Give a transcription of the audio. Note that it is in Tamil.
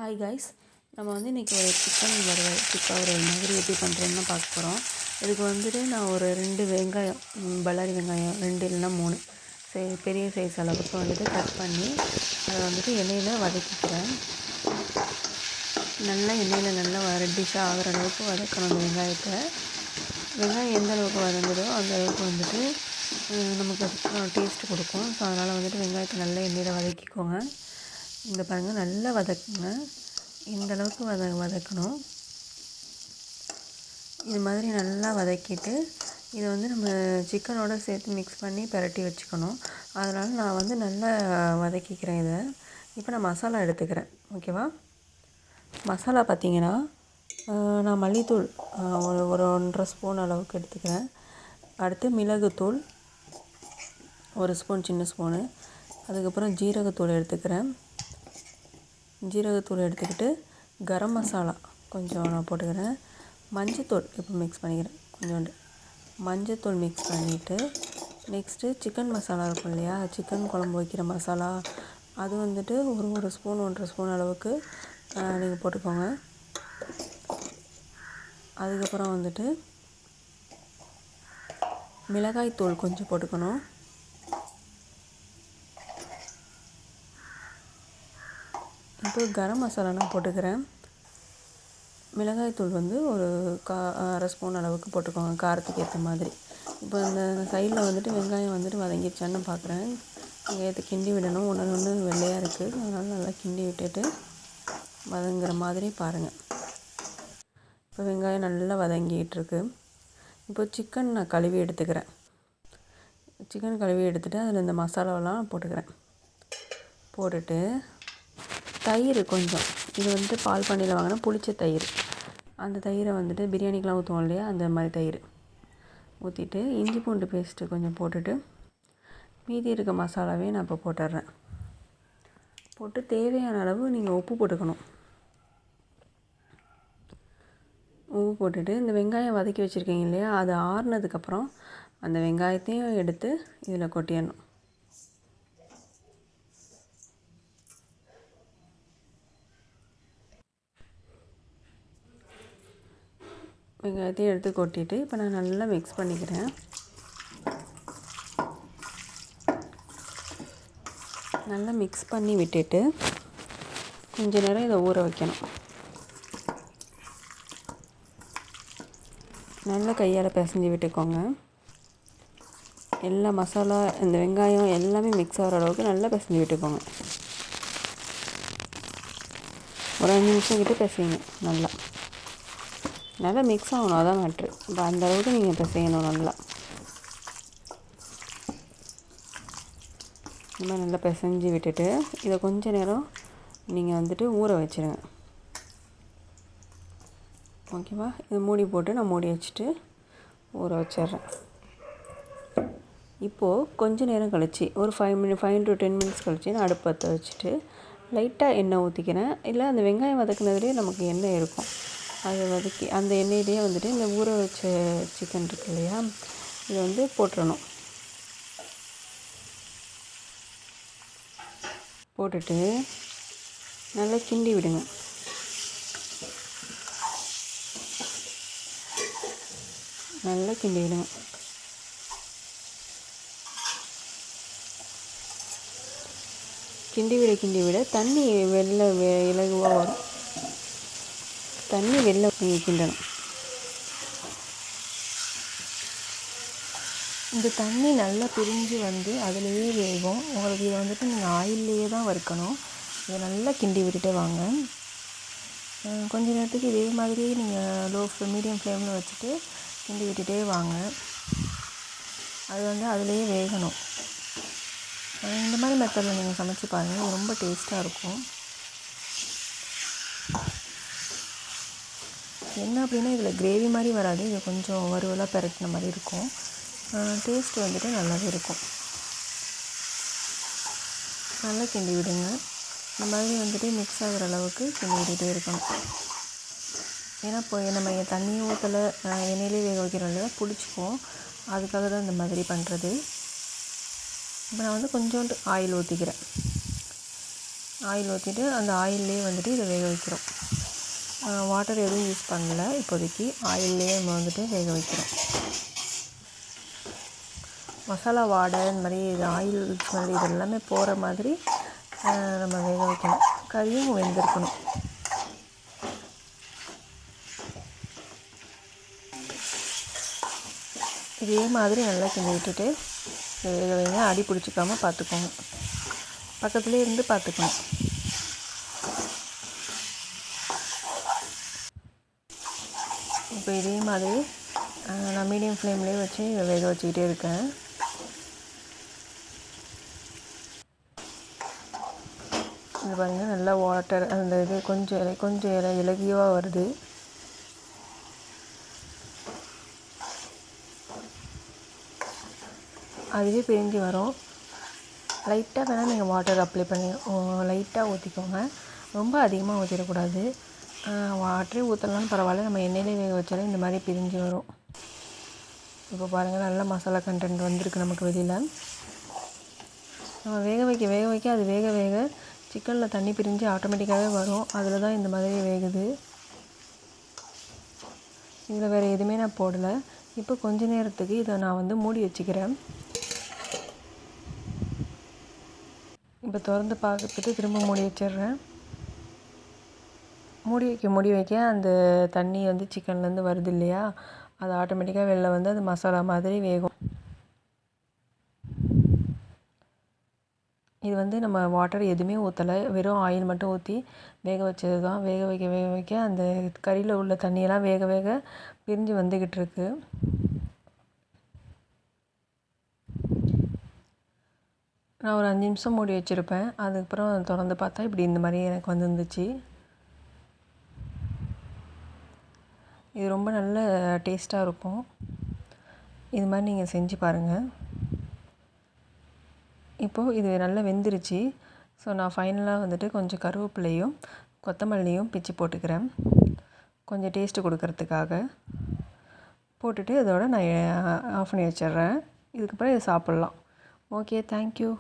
ஹாய் காய்ஸ், நம்ம வந்து இன்றைக்கி ஒரு சிக்கன் வறுவல் வறுவல் மாதிரி எப்படி பண்ணுறதுன்னு பார்க்க போகிறோம். இதுக்கு வந்துட்டு நான் ஒரு 2 வெங்காயம், பல்லாரி வெங்காயம் 2 இல்லைன்னா 3 பெரிய சைஸ் அளவுக்கு வந்துட்டு கட் பண்ணி அதை வந்துட்டு எண்ணெயில் வதக்கிக்கிறேன். நல்லா எண்ணெயில் நல்லா ரெட்டிஷாக ஆகிற அளவுக்கு வதக்கணும் அந்த வெங்காயத்தை. வெங்காயம் எந்த அளவுக்கு வதங்குதோ அந்த அளவுக்கு வந்துட்டு நமக்கு டேஸ்ட் கொடுக்கும். ஸோ அதனால் வந்துட்டு வெங்காயத்தை நல்லா எண்ணெயில் வதக்கிக்கோங்க. இந்த பாருங்கள், நல்லா வதக்குங்க. இந்த அளவுக்கு வதக்கணும். இது மாதிரி நல்லா வதக்கிட்டு இதை வந்து நம்ம சிக்கனோடு சேர்த்து மிக்ஸ் பண்ணி பிரட்டி வச்சுக்கணும். அதனால் நான் வந்து நல்லா வதக்கிக்கிறேன் இதை. இப்போ நான் மசாலா எடுத்துக்கிறேன். ஓகேவா? மசாலா பார்த்திங்கன்னா, நான் மல்லித்தூள் ஒரு 1.5 ஸ்பூன் அளவுக்கு எடுத்துக்கிறேன். அடுத்து மிளகுத்தூள் 1 ஸ்பூன், சின்ன ஸ்பூனு. அதுக்கப்புறம் ஜீரகத்தூள் எடுத்துக்கிறேன். ஜீரகத்தூள் எடுத்துக்கிட்டு கரம் மசாலா கொஞ்சம் நான் போட்டுக்கிறேன். மஞ்சத்தூள் இப்போ மிக்ஸ் பண்ணிக்கிறேன். கொஞ்சோண்டு மஞ்சத்தூள் மிக்ஸ் பண்ணிவிட்டு நெக்ஸ்ட்டு சிக்கன் மசாலா இருக்கும் இல்லையா, சிக்கன் குழம்பு வைக்கிற மசாலா, அது வந்துட்டு ஒரு ஸ்பூன் 1.5 ஸ்பூன் அளவுக்கு நீங்கள் போட்டுக்கோங்க. அதுக்கப்புறம் வந்துட்டு மிளகாய் தூள் கொஞ்சம் போட்டுக்கணும். இப்போ கரம் மசாலா நான் போட்டுக்கிறேன். மிளகாய்த்தூள் வந்து ஒரு 1/2 ஸ்பூன் அளவுக்கு போட்டுக்கோங்க, காரத்துக்கு ஏற்ற மாதிரி. இப்போ இந்த சைடில் வந்துட்டு வெங்காயம் வந்துட்டு வதங்கிடுச்சான்னு பார்க்குறேன். வெங்காயத்தை கிண்டி விடணும். ஒன்று வெள்ளையாக இருக்குது, அதனால் நல்லா கிண்டி விட்டுட்டு வதங்குற மாதிரி பாருங்கள். இப்போ வெங்காயம் நல்லா வதங்கிட்டுருக்கு. இப்போ சிக்கன் நான் கழுவி எடுத்துக்கிறேன். சிக்கன் கழுவி எடுத்துகிட்டு அதில் இந்த மசாலாவெல்லாம் போட்டுக்கிறேன். போட்டுட்டு தயிர் கொஞ்சம், இது வந்துட்டு பால் பண்ணையில் வாங்கினா புளிச்ச தயிர். அந்த தயிரை வந்துட்டு பிரியாணிக்கெலாம் ஊற்றுவோம் இல்லையா, அந்த மாதிரி தயிர் ஊற்றிட்டு இஞ்சி பூண்டு பேஸ்ட்டு கொஞ்சம் போட்டுட்டு மீதி இருக்க மசாலாவே நான் இப்போ போட்டுடுறேன். போட்டு தேவையான அளவு நீங்கள் உப்பு போட்டுக்கணும். உப்பு போட்டுட்டு இந்த வெங்காயம் வதக்கி வச்சுருக்கீங்க இல்லையா, அது ஆறுனதுக்கப்புறம் அந்த வெங்காயத்தையும் எடுத்து இதில் கொட்டிடணும். வெங்காயத்தையும் எடுத்து கொட்டிட்டு இப்போ நான் நல்லா மிக்ஸ் பண்ணிக்கிறேன். நல்லா மிக்ஸ் பண்ணி விட்டுட்டு கொஞ்ச நேரம் இதை ஊற வைக்கணும். நல்லா கையால் பிசைஞ்சு விட்டுக்கோங்க. எல்லா மசாலா, இந்த வெங்காயம் எல்லாமே மிக்ஸ் ஆகிற அளவுக்கு நல்லா பிசைஞ்சு விட்டுக்கோங்க. ஒரு 5 நிமிஷம் கிட்ட பிசைங்க. நல்லா மிக்ஸ் ஆகணும், அதான் மேட்ரு. இப்போ அந்த அளவுக்கு நீங்கள் பிசையணும். இந்த மாதிரி நல்லா பிசைஞ்சு விட்டுட்டு இதை கொஞ்சம் நேரம் நீங்கள் வந்துட்டு ஊற வச்சுருங்க. ஓகேவா? இது மூடி போட்டு நான் மூடி வச்சுட்டு ஊற வச்சிட்றேன். இப்போது கொஞ்சம் நேரம் கழித்து ஒரு 5 to 10 மினிட்ஸ் கழித்து நான் அடுப்பு பற்ற வச்சுட்டு லைட்டாக எண்ணெய் ஊற்றிக்கிறேன். இல்லை அந்த வெங்காயம் வதக்குனதுலேயே நமக்கு எண்ணெய் இருக்கும், அதை வதக்கி அந்த எண்ணெயிலேயே வந்துட்டு இந்த ஊற வச்ச சிக்கன் இருக்கு இல்லையா, இதை வந்து போட்டுறணும். போட்டுட்டு நல்லா கிண்டி விடுங்க. நல்லா கிண்டி விடுங்க. கிண்டி விட தண்ணி இலகுவாக வரும். தண்ணி கிண்டணும். இந்த தண்ணி நல்லா பிரிஞ்சு வந்து அதிலேயே வேகும். உங்களுக்கு இதை வந்துட்டு நீங்கள் ஆயில்லையே தான் வறுக்கணும். இதை நல்லா கிண்டி விட்டுட்டே வாங்க. கொஞ்ச நேரத்துக்கு இதே மாதிரி நீங்கள் மீடியம் ஃப்ளேமில் வச்சுட்டு கிண்டி விட்டுட்டே வாங்க. அது வந்து அதிலேயே வேகணும். இந்த மாதிரி மெத்தடில் நீங்கள் சமைச்சு பாருங்கள், இது ரொம்ப டேஸ்ட்டாக இருக்கும். என்ன அப்படின்னா இதில் கிரேவி மாதிரி வராது, இது கொஞ்சம் வறுவலாக பெரட்டின மாதிரி இருக்கும். டேஸ்ட் வந்துட்டு நல்லாவே இருக்கும். நல்லா கிண்டி விடுங்க. இந்த மாதிரி வந்துட்டு மிக்ஸ் ஆகிற அளவுக்கு கிண்டி விட்டுகிட்டே இருக்கணும். ஏன்னா இப்போ நம்ம தண்ணியும் ஊற்றலை, எண்ணெயிலே வேக வைக்கிறோம் இல்லையா, பிடிச்சிக்கும். அதுக்காக தான் இந்த மாதிரி பண்ணுறது. இப்போ நான் வந்து கொஞ்சோண்டு ஆயில் ஊற்றிக்கிறேன். ஆயில் ஊற்றிட்டு அந்த ஆயில்லேயே வந்துட்டு இதை வேக வைக்கிறோம். வாட்டர் எதுவும் யூஸ் பண்ணல. இப்போதைக்கு ஆயில்லேயே நம்ம வந்துட்டு வேக வைக்கிறோம். மசாலா வாடை இந்த மாதிரி இது ஆயில் ஸ்மெல் இது எல்லாமே போகிற மாதிரி நம்ம வேக வைக்கணும். கறியும் வெந்திருக்கணும். இதே மாதிரி நல்லா கிண்டி விட்டுட்டு வேக வைங்க. அடி பிடிச்சிக்காம பார்த்துக்கோங்க. பக்கத்துலேயே இருந்து பார்த்துக்கணும். இப்போ இதே மாதிரி நான் மீடியம் ஃப்ளேம்லேயே வச்சு இதை வேக வச்சுக்கிட்டே இருக்கேன். இது பாருங்கள், நல்லா வாட்டர் அந்த இது கொஞ்சம் இலகியவாக வருது. அதுவே பிரிஞ்சு வரும். லைட்டாக வேணால் நீங்கள் வாட்டர் அப்ளை பண்ணி லைட்டாக ஊற்றிக்கோங்க. ரொம்ப அதிகமாக ஊற்றிடக்கூடாது. வாட்டரே ஊற்றலாம் பரவாயில்ல. நம்ம எண்ணெயிலே வேக வச்சாலே இந்த மாதிரி பிரிஞ்சு வரும். இப்போ பாருங்கள், நல்ல மசாலா கண்டென்ட் வந்திருக்கு நமக்கு வெளியில். நம்ம வேக வைக்க அது வேக சிக்கனில் தண்ணி பிரிஞ்சு ஆட்டோமேட்டிக்காகவே வரும். அதில் தான் இந்த மாதிரி வேகுது. இதில் வேறு எதுவுமே நான் போடலை. இப்போ கொஞ்ச நேரத்துக்கு இதை நான் வந்து மூடி வச்சுக்கிறேன். இப்போ திறந்து பார்த்துட்டு திரும்ப மூடி வச்சிடுறேன். மூடி வைக்க அந்த தண்ணி வந்து சிக்கன்லேருந்து வருது இல்லையா, அது ஆட்டோமேட்டிக்காக வெளில வந்து அது மசாலா மாதிரி வேகும். இது வந்து நம்ம வாட்டர் எதுவுமே ஊற்றலை, வெறும் ஆயில் மட்டும் ஊற்றி வேக வச்சது தான். வேக வைக்க அந்த கறியில் உள்ள தண்ணியெல்லாம் வேக பிரிஞ்சு வந்துக்கிட்டு இருக்கு. நான் ஒரு 5 நிமிஷம் மூடி வச்சுருப்பேன். அதுக்கப்புறம் திறந்து பார்த்தா இப்படி இந்த மாதிரி எனக்கு வந்துருந்துச்சு. இது ரொம்ப நல்ல டேஸ்ட்டாக இருக்கும். இது மாதிரி நீங்கள் செஞ்சு பாருங்கள். இப்போது இது நல்லா வெந்துருச்சு. ஸோ நான் ஃபைனலாக வந்துட்டு கொஞ்சம் கருவேப்பிலையும் கொத்தமல்லியும் பிச்சு போட்டுக்கிறேன், கொஞ்சம் டேஸ்ட்டு கொடுக்கறதுக்காக. போட்டுட்டு இதோட நான் ஆஃப் பண்ணி வச்சிடுறேன். இதுக்கப்புறம் இதை சாப்பிட்லாம். Okay, thank you.